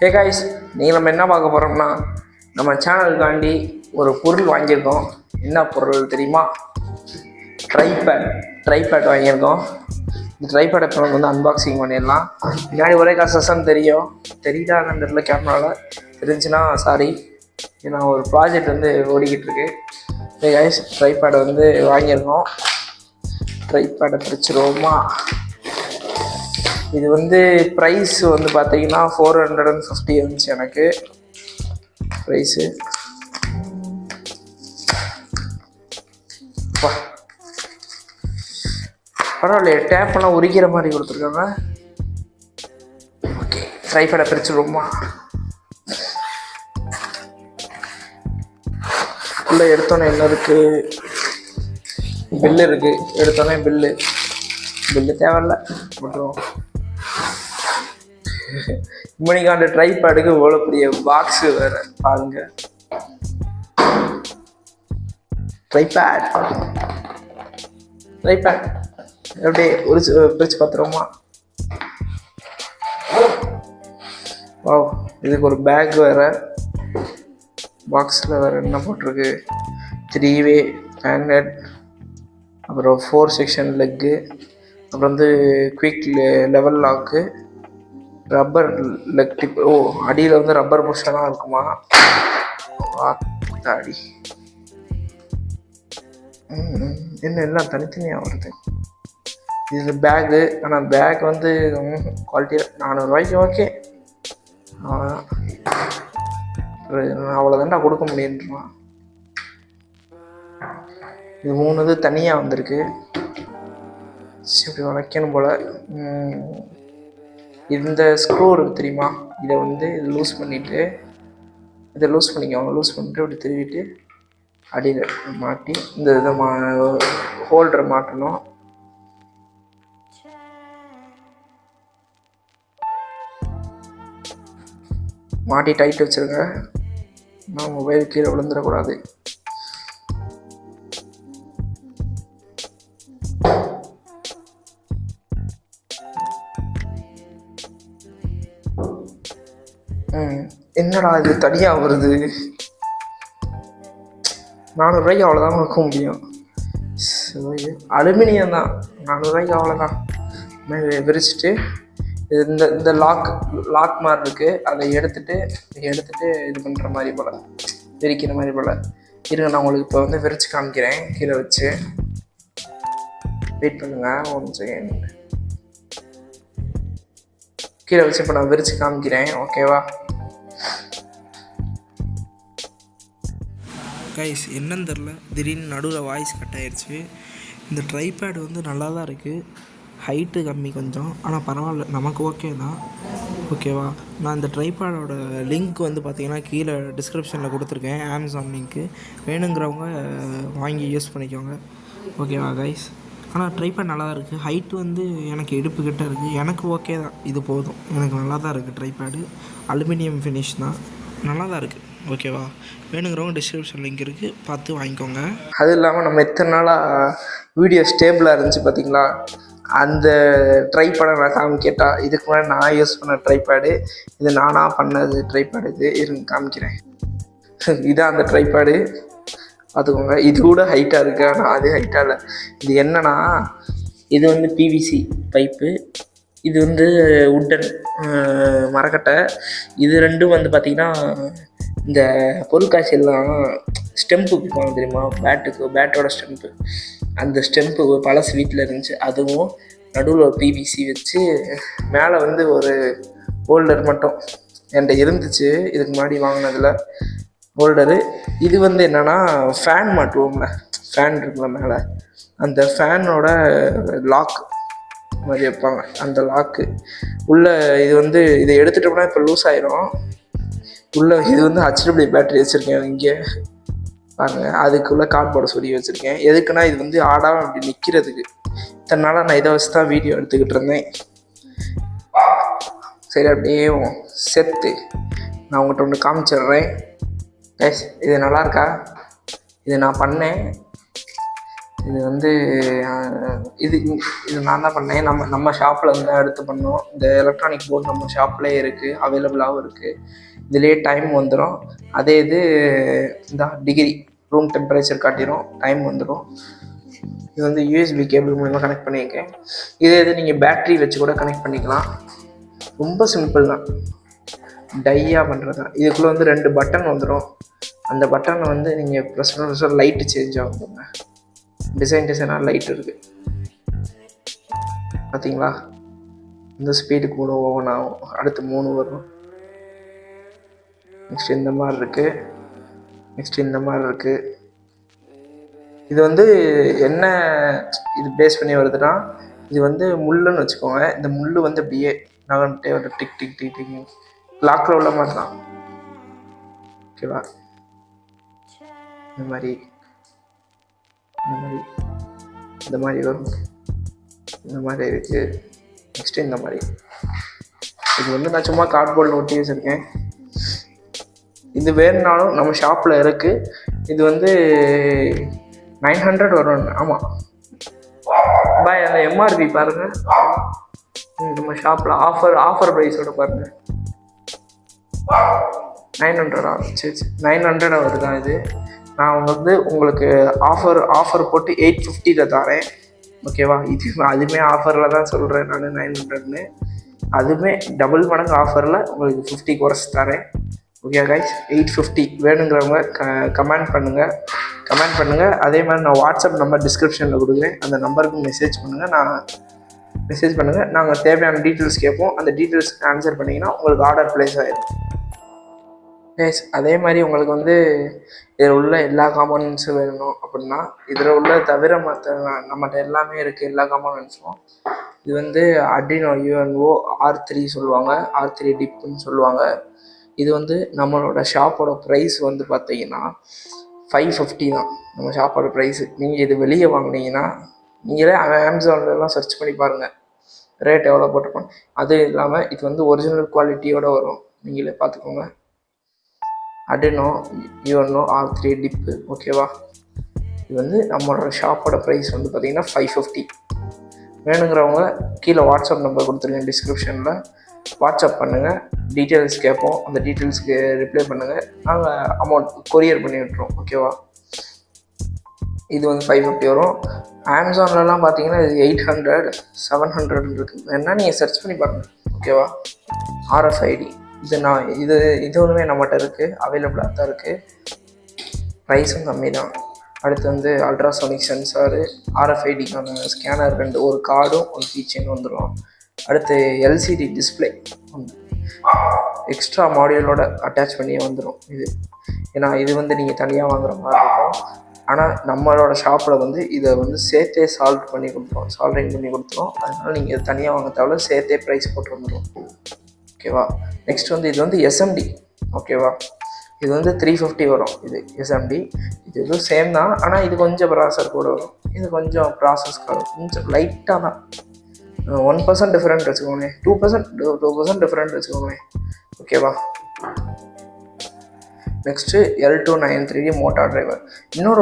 Hey guys, நீங்கள் நம்ம என்ன பார்க்க போகிறோம்னா, நம்ம சேனலுக்காண்டி ஒரு பொருள் வாங்கியிருக்கோம். என்ன பொருள் தெரியுமா? ட்ரைபேட் வாங்கியிருக்கோம். இந்த ட்ரைபேடை இப்போ வந்து அன்பாக்சிங் பண்ணிடலாம். முன்னாடி ஒரே கசன்னு தெரியல அந்த இடத்துல கேமராவில் தெரிஞ்சுன்னா சாரி. நான் ஒரு ப்ராஜெக்ட் வந்து ஓடிக்கிட்டு இருக்கு. ஹே காய்ஸ், ட்ரைபேடை வந்து வாங்கியிருக்கோம். ட்ரைபேடை பிரிச்சுருவோமா? இது வந்து ப்ரைஸ் வந்து பார்த்தீங்கன்னா 450 இருந்துச்சு எனக்கு ப்ரைஸு. பரவாயில்லையே, டேப்பெல்லாம் உரிக்கிற மாதிரி கொடுத்துருக்காங்க. ஓகே, ட்ரைபேடை பிரிச்சுருவோமா? உள்ளே எடுத்தோன்னே என்ன இருக்குது? பில்லு இருக்குது. எடுத்தோன்னே பில்லு தேவையில்ல மட்டும். இம்மணிக்காண்ட ட்ரைபேடுக்கு இவ்வளோ பெரிய பாக்ஸு வேறு பாருங்க. ட்ரைபேட் அப்படியே ஒரு பிரிச்சு பார்த்துருவோமா? வா, இதுக்கு ஒரு பேக் வேறு. பாக்ஸில் வேறு என்ன போட்டிருக்கு? 3-வே ஹேண்டட், அப்புறம் 4 செக்ஷன் லெக்கு, அப்புறம் வந்து குவிக் லெவல் லாக்கு, ரப்பர் லெக் டிப். ஓ, அடியில் வந்து ரப்பர் புஷ்ஷெல்லாம் இருக்குமா? அடி என்ன எல்லாம் தனித்தனியாக வருது. இது பேக்கு. ஆனால் பேக் வந்து குவாலிட்டியாக 400 ரூபாய்க்கு ஓகே. அவ்வளோதான்டா கொடுக்க முடியுன்றான். இது 3 இது தனியாக வந்திருக்கு. இப்படி வளைக்கணும் போல். இந்த ஸ்க்ரூ இருக்குது தெரியுமா? இதை வந்து லூஸ் பண்ணிவிட்டு லூஸ் பண்ணிவிட்டு அப்படி திருவிட்டு அடியில் மாட்டி இந்த இதை ஹோல்டரை மாட்டணும். மாட்டி டைட் வச்சுருங்க. நான் மொபைல் கீழே விழுந்துடக்கூடாது. என்னடா இது தனியாக வருது? 400 ரூபாய்க்கு அவ்வளோதான் கொடுக்க முடியும். அலுமினியம் தான், 400 ரூபாய்க்கு அவ்வளோதான். விரிச்சிட்டு இந்த லாக் மாதிரி இருக்குது. அதை எடுத்துட்டு இது பண்ணுற மாதிரி போல், விரிக்கிற மாதிரி போல். இருங்க, நான் உங்களுக்கு இப்போ வந்து விரிச்சு காமிக்கிறேன். கீழே வச்சு வெயிட் பண்ணுங்க 1 செகண்ட். கீழே வச்சு இப்போ நான் விரிச்சு காமிக்கிறேன், ஓகேவா? கைஸ், என்னன்னு தெரில, திடீர்னு நடுவில் வாய்ஸ் கட் ஆகிடுச்சு. இந்த ட்ரைபேட் வந்து நல்லா தான் இருக்குது. ஹைட்டு கம்மி கொஞ்சம், ஆனால் பரவாயில்ல, நமக்கு ஓகே தான். ஓகேவா? நான் இந்த ட்ரைபேடோட லிங்க் வந்து பார்த்திங்கன்னா கீழே டிஸ்கிரிப்ஷனில் கொடுத்துருக்கேன், அமேசான் லிங்க்கு. வேணுங்கிறவங்க வாங்கி யூஸ் பண்ணிக்கோங்க, ஓகேவா கைஸ்? ஆனால் ட்ரைபேட் நல்லா தான் இருக்குது. ஹைட்டு வந்து எனக்கு இடுப்பு கிட்ட இருக்குது. எனக்கு ஓகே தான், இது போதும். எனக்கு நல்லா தான் இருக்குது ட்ரைபேடு. அலுமினியம் ஃபினிஷ் தான், நல்லா தான் இருக்குது, ஓகேவா? வேணுங்கிறவங்க டிஸ்கிரிப்ஷன் லிங்க் இருக்குது, பார்த்து வாங்கிக்கோங்க. அது இல்லாமல் நம்ம எத்தனை நாளாக வீடியோ ஸ்டேபிளாக இருந்துச்சு பார்த்தீங்களா? அந்த ட்ரைபேடை நான் காமிக்கட்டா? இதுக்கு முன்னாடி நான் யூஸ் பண்ண ட்ரைபேடு இது, நானாக பண்ணது ட்ரைபேடு இது. இருங்க காமிக்கிறேன். இதான் அந்த ட்ரைபேடு, பார்த்துக்கோங்க. இது கூட ஹைட்டாக இருக்குது, ஆனால் அது ஹைட்டாக இல்லை. இது என்னன்னா, இது வந்து பிவிசி பைப்பு, இது வந்து உட்டன் மரக்கட்டை. இது ரெண்டும் வந்து பார்த்திங்கன்னா இந்த பொருட்காட்சியெல்லாம் ஸ்டெம்ப்பு விற்பாங்க தெரியுமா? பேட்டோட ஸ்டெம்ப்பு. அந்த ஸ்டெம்ப்பு பழசு வீட்டில் இருந்துச்சு. அதுவும் நடுவில் ஒரு பிவிசி வச்சு மேலே வந்து ஒரு ஹோல்டர் மட்டும் என்கிட்ட இருந்துச்சு இதுக்கு முன்னாடி வாங்கினதில் ஹோல்டரு. இது வந்து என்னென்னா, ஃபேன் மாட்டுவோம்ல, ஃபேன் இருக்குல்ல மேலே, அந்த ஃபேனோட லாக் மாதிரி வைப்பாங்க. அந்த லாக்கு உள்ளே இது வந்து இதை எடுத்துட்டோம்னா இப்போ லூஸ் ஆயிரும். உள்ளே இது வந்து HW பேட்டரி வச்சுருக்கேன் இங்கே பாருங்கள். அதுக்குள்ளே கார்ட்போர்டை சொல்லி வச்சுருக்கேன். எதுக்குன்னா, இது வந்து ஆடாமல் அப்படி நிற்கிறதுக்கு. இத்தனை நாளாக நான் இதை வச்சு தான் வீடியோ எடுத்துக்கிட்டு இருந்தேன். சரி, அப்படியே சேர்த்து நான் உங்கள்கிட்ட ஒன்று காமிச்சிடுறேன். கைஸ், இது நல்லா இருக்கா? இது நான் பண்ணேன். இது வந்து இது இது நான் தான் பண்ணேன். நம்ம ஷாப்பில் வந்து தான் எடுத்து பண்ணோம். இந்த எலக்ட்ரானிக் போர்டு நம்ம ஷாப்லேயே இருக்குது, அவைலபிளாகவும் இருக்குது. இதுலேயே டைம் வந்துடும். அதே இது இந்த டிகிரி ரூம் டெம்பரேச்சர் காட்டிடும், டைம் வந்துடும். இது வந்து யூஎஸ்பி கேபிள் மூலமாக கனெக்ட் பண்ணியிருக்கேன். இதே இது நீங்கள் பேட்ரி வச்சு கூட கனெக்ட் பண்ணிக்கலாம். ரொம்ப சிம்பிள் தான், டையாக பண்ணுறது தான். இதுக்குள்ளே வந்து 2 பட்டன் வந்துடும். அந்த பட்டனை வந்து நீங்கள் ப்ரெஸ் பண்ண லைட்டு சேஞ்ச் ஆகுங்க. டிசைனாக லைட் இருக்குது பார்த்தீங்களா? இந்த ஸ்பீடுக்கு கூட ஓவன் ஆகும். அடுத்து 3 வரும். நெக்ஸ்ட் இந்த மாதிரி இருக்குது. நெக்ஸ்ட் இந்த மாதிரி இருக்குது. இது வந்து என்ன இது பேஸ் பண்ணி வருதுன்னா, இது வந்து முள்ளுன்னு வச்சுக்கோங்க. இந்த முள் வந்து அப்படியே நகர்ந்துட்டே ஒரு டிக் டிக் டிக் டிக் லாக்கில் உள்ள மாதிரி தான். ஓகேவா? இந்த மாதிரி வரும். இந்த மாதிரி இருக்குது. நெக்ஸ்ட்டு இந்த மாதிரி. இது வந்து நான் சும்மா கார்ட்போர்டில் ஒட்டி வச்சுருக்கேன். இது வேணுனாலும் நம்ம ஷாப்பில் இருக்குது. இது வந்து 900 வரும். ஆமாம் பாய், அந்த எம்ஆர்பி பாருங்கள். நம்ம ஷாப்பில் ஆஃபர் ப்ரைஸோட பாருங்கள். 900 சரி 900 வருதான் இது. நான் வந்து உங்களுக்கு ஆஃபர் போட்டு 850 தரேன். ஓகேவா? அதுவுமே ஆஃபரில் தான் சொல்கிறேன் நான் 900ன்னு. அதுவுமே டபுள் மடங்கு ஆஃபரில் உங்களுக்கு 50 குறைச்சி தரேன். ஓகே கைஸ், 850 வேணுங்கிறவங்க கமெண்ட் பண்ணுங்கள். அதே மாதிரி நான் வாட்ஸ்அப் நம்பர் டிஸ்கிரிப்ஷனில் கொடுக்குறேன். அந்த நம்பருக்கு மெசேஜ் பண்ணுங்கள். நாங்கள் தேவையான டீட்டெயில்ஸ் கேட்போம். அந்த டீட்டெயில்ஸ்க்கு ஆன்சர் பண்ணிங்கன்னா உங்களுக்கு ஆர்டர் ப்ளேஸ் ஆகிடும். கைஸ், அதே மாதிரி உங்களுக்கு வந்து இதில் உள்ள எல்லா காம்போனன்ட்ஸும் வேணும் அப்படின்னா, இதில் உள்ள தவிர மற்ற நம்மகிட்ட எல்லாமே இருக்குது, எல்லா காம்போனன்ட்ஸும். இது வந்து Arduino UNO R3 சொல்லுவாங்க, R3 டிப்புன்னு சொல்லுவாங்க. இது வந்து நம்மளோட ஷாப்போட ப்ரைஸ் வந்து பார்த்தீங்கன்னா 550 தான் நம்ம ஷாப்போட ப்ரைஸு. நீங்கள் இது வெளியே வாங்கினீங்கன்னா நீங்களே அமேசான்லாம் சர்ச் பண்ணி பாருங்கள், ரேட் எவ்வளோ போட்டிருப்பாங்க. அதுவும் இல்லாமல் இது வந்து ஒரிஜினல் குவாலிட்டியோடு வரும், நீங்களே பார்த்துக்கோங்க. Arduino UNO R3 DIP. ஓகேவா? இது வந்து நம்மளோட ஷாப்போட ப்ரைஸ் வந்து பார்த்திங்கன்னா 550. வேணுங்கிறவங்க கீழே வாட்ஸ்அப் நம்பர் கொடுத்துருங்க டிஸ்கிரிப்ஷனில். வாட்ஸ்அப் பண்ணுங்கள், டீட்டெயில்ஸ் கேட்போம். அந்த டீட்டெயில்ஸ்க்கு ரிப்ளை பண்ணுங்கள். நாங்கள் அமௌண்ட் கொரியர் பண்ணி விட்டுருவோம். ஓகேவா? இது வந்து 550 வரும். அமேசான்லலாம் பார்த்தீங்கன்னா இது 800 700 இருக்குது. வேணா நீங்கள் சர்ச் பண்ணி பாருங்கள். ஓகேவா? RFID இதுவுமே நம்மகிட்ட இருக்குது, அவைலபிளாக தான் இருக்குது. ப்ரைஸும் கம்மி தான். அடுத்து வந்து அல்ட்ராசோனிக் சென்சாரு, RFIDக்கான ஸ்கேனர் 2, ஒரு கார்டும் ஒரு கீச்செயின் வந்துடும். அடுத்து LCD டிஸ்பிளே எக்ஸ்ட்ரா மாடியூலோட அட்டாச் பண்ணியே வந்துடும் இது. ஏன்னா இது வந்து நீங்கள் தனியாக வாங்குற மாதிரி இருக்கும். ஆனால் நம்மளோட ஷாப்பில் வந்து இதை வந்து சேர்த்தே சால்ட்ரிங் பண்ணி கொடுத்துரும். அதனால் நீங்கள் இது தனியாக வாங்க தேவையில்ல, சேர்த்தே ப்ரைஸ் போட்டு வந்துடும். ஓகேவா? நெக்ஸ்ட் வந்து இது வந்து SMD. ஓகேவா? இது வந்து 350 வரும். இது SMD. இது சேம் தான், ஆனால் இது கொஞ்சம் ப்ராசஸர் கூட வரும். இது கொஞ்சம் ப்ராசஸ் கொஞ்சம் லைட்டாக தான், 1% டிஃப்ரெண்ட் வச்சுக்கோங்களேன், 2% டிஃப்ரெண்ட் வச்சுக்கோங்களேன். ஓகேவா? Next L293 motor driver.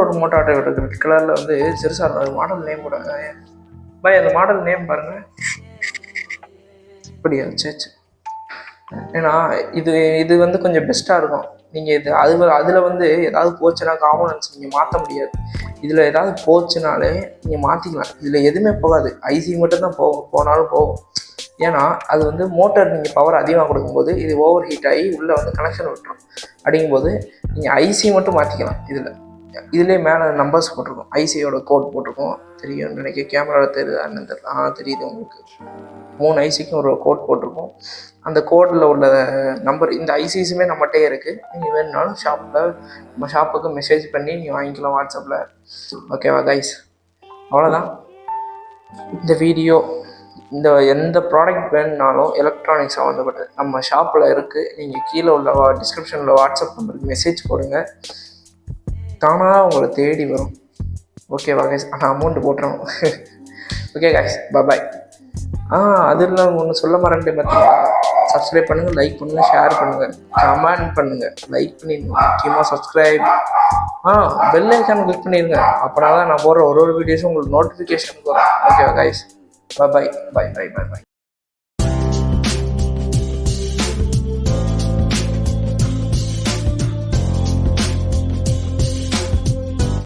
ஒரு மோட்டார் டிரைவர் இருக்குது, ரெட் கலரில் வந்து சிறுசாக மாடல் நேம் கூட பாய். அந்த மாடல் நேம் பாருங்கள். இப்படியா? சரி. ஏன்னா இது வந்து கொஞ்சம் பெஸ்ட்டாக இருக்கும். நீங்கள் அதில் வந்து ஏதாவது போச்சுன்னா காம்போனன்ட்ஸ் நீங்கள் மாற்ற முடியாது. இதில் ஏதாவது போச்சுனாலே நீங்கள் மாற்றிக்கலாம். இதில் எதுவுமே போகாது, ஐசி மட்டும்தான் போனாலும் போகும். ஏன்னா அது வந்து மோட்டர் நீங்கள் பவர் அதிகமாக கொடுக்கும்போது இது ஓவர் ஹீட் ஆகி உள்ளே வந்து கனெக்ஷன் விட்டுரும். அப்படிங்கும்போது நீங்கள் ஐசி மட்டும் மாற்றிக்கலாம். இதுலேயே மேலே நம்பர்ஸ் போட்டிருக்கோம், ஐசியோட கோட் போட்டிருக்கோம். தெரியும் நினைக்க, கேமராவில் தெரியுது என்னன்னு தெரியல. தெரியுது உங்களுக்கு. 3 ஐசிக்கும் ஒரு கோட் போட்டிருக்கோம். அந்த கோடில் உள்ள நம்பர், இந்த ஐசிஸுமே நம்மகிட்டே இருக்குது. நீங்கள் வேணுனாலும் நம்ம ஷாப்புக்கு மெசேஜ் பண்ணி நீங்கள் வாங்கிக்கலாம் வாட்ஸ்அப்பில். ஓகேவா கைஸ்? அவ்வளோதான் இந்த வீடியோ. எந்த ப்ராடக்ட் வேணுனாலும் எலக்ட்ரானிக்ஸ் சம்மந்தப்பட்டது நம்ம ஷாப்பில் இருக்குது. நீங்கள் கீழே உள்ள டிஸ்கிரிப்ஷனில் வாட்ஸ்அப் நம்பருக்கு மெசேஜ் போடுங்க, தானாக உங்களை தேடி வரும். ஓகேவா கைஸ்? ஆனால் அமௌண்ட்டு போட்டுருவோம். ஓகே கைஸ், பாய். அது இல்லாமல் ஒன்று சொல்ல மறந்துட்டேன் பார்த்தீங்களா? சப்ஸ்கிரைப் பண்ணுங்கள், லைக் பண்ணுங்கள், ஷேர் பண்ணுங்கள், கமெண்ட் பண்ணுங்கள். லைக் பண்ணிடுங்க, முக்கியமாக சப்ஸ்கிரைப் பெல் ஐக்கான் கிளிக் பண்ணிடுங்க. அப்படின்னா தான் நான் போடுற ஒரு வீடியோஸும் உங்களுக்கு நோட்டிஃபிகேஷனுக்கு வரும். ஓகேவா guys? Bye bye bye bye bye by.